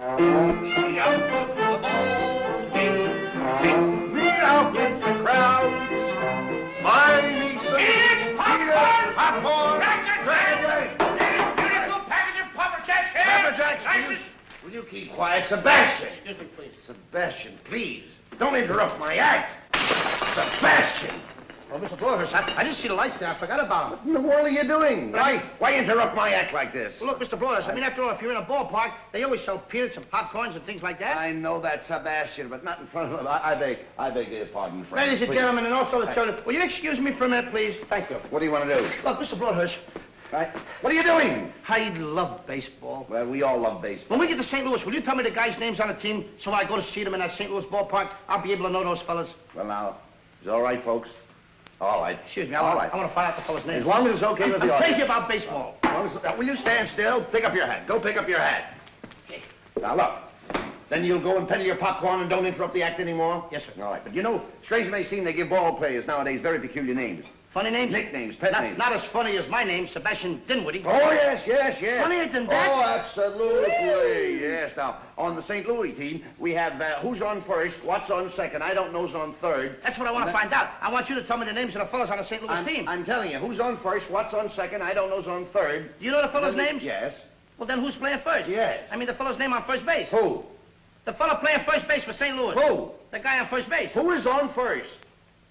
Me out to the ball game. Take me out with the crowds. Buy me some peanuts, popcorn, crackers, Beautiful package of Papa Jacks here. Pepper Jacks. Will you keep quiet, Sebastian? Excuse me, please. Sebastian, please. Don't interrupt my act. Sebastian! Well, Mr. Broadhurst, I didn't see the lights there. I forgot about them. What in the world are you doing? Why interrupt my act like this? Well, look, Mr. Broadhurst, I mean, after all, if you're in a ballpark, they always sell peanuts and popcorns and things like that. I know that, Sebastian, but not in front of him. I beg your pardon, friend. Ladies and Please. gentlemen, and also the children, will you excuse me for a minute, please? Thank you. What do you want to do? Look, Mr. Broadhurst. Right. What are you doing? I love baseball. Well, we all love baseball. When we get to St. Louis, will you tell me the guys' names on the team so when I go to see them in that St. Louis ballpark, I'll be able to know those fellas? Well, now, is it all right, folks? All right. Excuse me, I want to find out the fellas' names. As long as it's okay with the I'm audience. crazy about baseball. Will you stand still? Pick up your hat. Go pick up your hat. Okay. Now, look. Then you'll go and peddle your popcorn and don't interrupt the act anymore? Yes, sir. All right. But you know, strange it may seem, they give ball players nowadays very peculiar names. Funny names? Nicknames, pet names. Not as funny as my name, Sebastian Dinwiddie. Oh, yes. Funnier than that? Oh, absolutely. Yes. Now, on the St. Louis team, we have who's on first, what's on second. I don't know's on third. That's what I want to find out. I want you to tell me the names of the fellas on the St. Louis team. I'm telling you, who's on first, what's on second, I don't know's on third. Do you know the fellas' names? Yes. Well, then who's playing first? Yes. I mean the fellow's name on first base. Who? The fellow playing first base for St. Louis. Who? The guy on first base. Who is on first?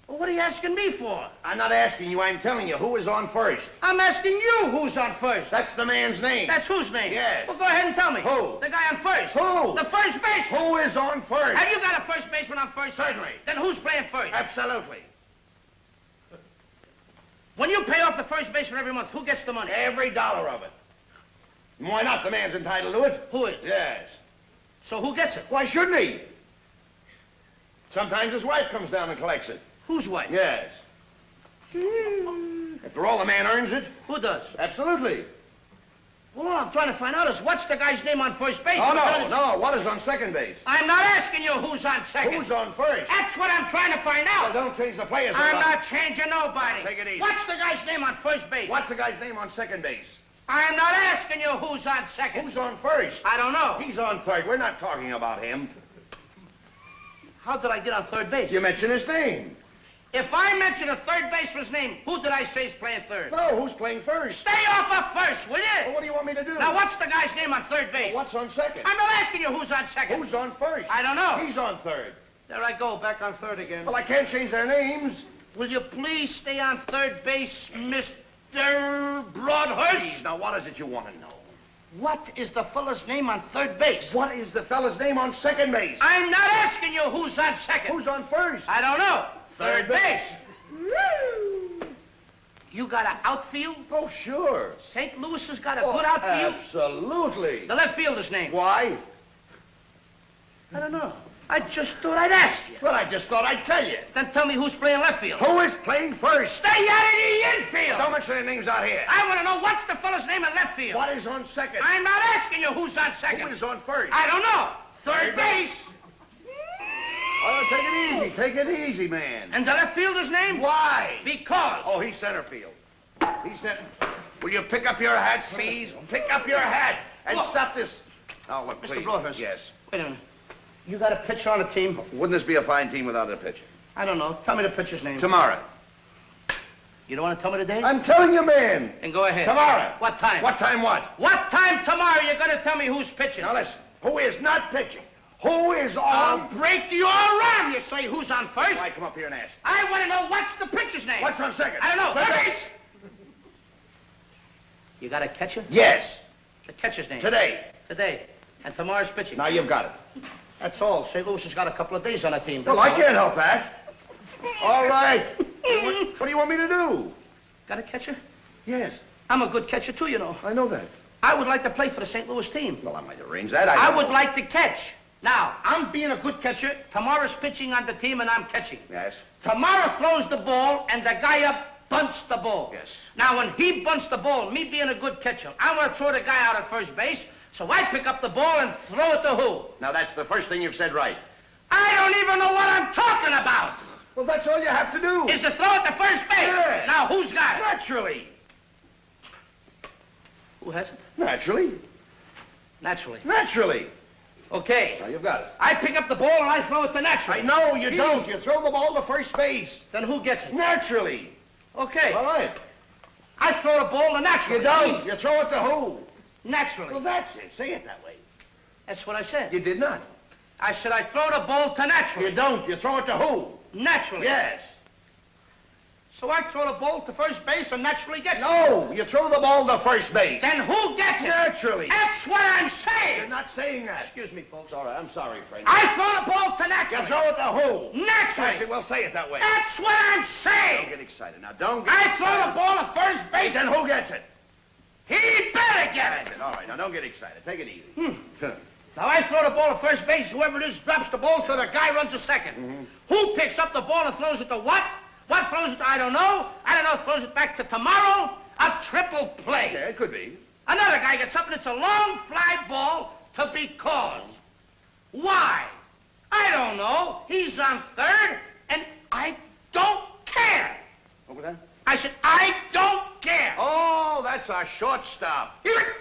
Well, what are you asking me for? I'm not asking you, I'm telling you, who is on first? I'm asking you who's on first. That's the man's name. That's whose name? Yes. Well, go ahead and tell me. Who? The guy on first. Who? The first baseman. Who is on first? Have you got a first baseman on first? Certainly. Then who's playing first? Absolutely. When you pay off the first baseman every month, who gets the money? Every dollar of it. Why not? The man's entitled to it. Who is? Yes. So who gets it? Why shouldn't he? Sometimes his wife comes down and collects it. Whose wife? Yes. After all, the man earns it. Who does? Absolutely. Well, all I'm trying to find out is what's the guy's name on first base? Oh, no. What is on second base? I'm not asking you who's on second. Who's on first? That's what I'm trying to find out. Well, don't change the players. I'm not changing nobody. Take it easy. What's the guy's name on first base? What's the guy's name on second base? I'm not asking you who's on second. Who's on first? I don't know. He's on third. We're not talking about him. How did I get on third base? You mentioned his name. If I mention a third baseman's name, who did I say is playing third? No, who's playing first? Stay off of first, will you? Well, what do you want me to do? Now, what's the guy's name on third base? What's on second? I'm not asking you who's on second. Who's on first? I don't know. He's on third. There I go, back on third again. Well, I can't change their names. Will you please stay on third base, Mr. Broadhurst? Now, what is it you want to know? What is the fella's name on third base? What is the fella's name on second base? I'm not asking you who's on second. Who's on first? I don't know. Third Third base. You got an outfield? Oh, sure. St. Louis has got a good outfield? Absolutely. The left fielder's name? Why? I don't know. I just thought I'd ask you. Well, I just thought I'd tell you. Then tell me who's playing left field. Who is playing first? Stay out of the infield! Don't mention their names out here. I want to know what's the fella's name in left field. What is on second? I'm not asking you who's on second. Who is on first? I don't know. Third Third base. Oh, take it easy. Take it easy, man. And the left fielder's name? Why? Because. Oh, he's center field. He's center. Will you pick up your hat, please? Pick up your hat and Look. stop this. Oh, look, Mr. please. Broadhurst. Yes. Wait a minute. You got a pitcher on the team? Wouldn't this be a fine team without a pitcher? I don't know. Tell me the pitcher's name. Tomorrow. You don't want to tell me the date? I'm telling you, man. Then go ahead. Tomorrow. What time? What time what? What time tomorrow you're going to tell me who's pitching? Now listen. Who is not pitching? Who is I'll on? break your arm, you say. Who's on first? Why come up here and ask? I want to know what's the pitcher's name. What's on second? I don't know. Third Third base. base. You got a catcher? Yes. The catcher's name. Today. Today. And tomorrow's pitching. Now you've got it. That's all. St. Louis has got a couple of days on the team. Well, I can't help that. All right. What do you want me to do? Got a catcher? Yes. I'm a good catcher, too, you know. I know that. I would like to play for the St. Louis team. Well, I might arrange that. I would like to catch. Now, I'm being a good catcher. Tomorrow's pitching on the team, and I'm catching. Yes. Tomorrow throws the ball, and the guy up bunts the ball. Yes. Now, when he bunts the ball, me being a good catcher, I want to throw the guy out at first base, so I pick up the ball and throw it to who? Now, that's the first thing you've said right. I don't even know what I'm talking about. Well, that's all you have to do. Is to throw it to first base. Yeah. Now, who's got it? Naturally. Who has it? Naturally. Naturally. Naturally. Okay. Now, you've got it. I pick up the ball and I throw it to naturally. I know you don't. You throw the ball to first base. Then who gets it? Naturally. Okay. All right. I throw the ball to naturally. You don't. You throw it to who? Naturally. Well, that's it. Say it that way. That's what I said. You did not. I said I throw the ball to naturally. You don't. You throw it to who? Naturally. Yes. So I throw the ball to first base and naturally gets it. No, you throw the ball to first base. Then who gets it? Naturally. That's what I'm You're saying. not saying that. Excuse me, folks. All right, I'm sorry, friend. I throw the ball to You naturally. throw it to who? Naturally. That's it. We'll say it that way. That's what I'm Don't saying. get excited. Now, don't get I excited. throw the ball to first base Then and who gets it? he better get That's it. it. All right, now don't get excited. Take it easy. Now I throw the ball to first base. Whoever it is drops the ball, so the guy runs to second. Who picks up the ball and throws it to what? What throws it to I don't know. I don't know. Throws it back to tomorrow. A triple play. Yeah, it could be. Another guy gets up and it's a long fly ball to because. Why? I don't know. He's on third, and I don't care. What was that? I said, I don't care. Oh, that's a shortstop. Here,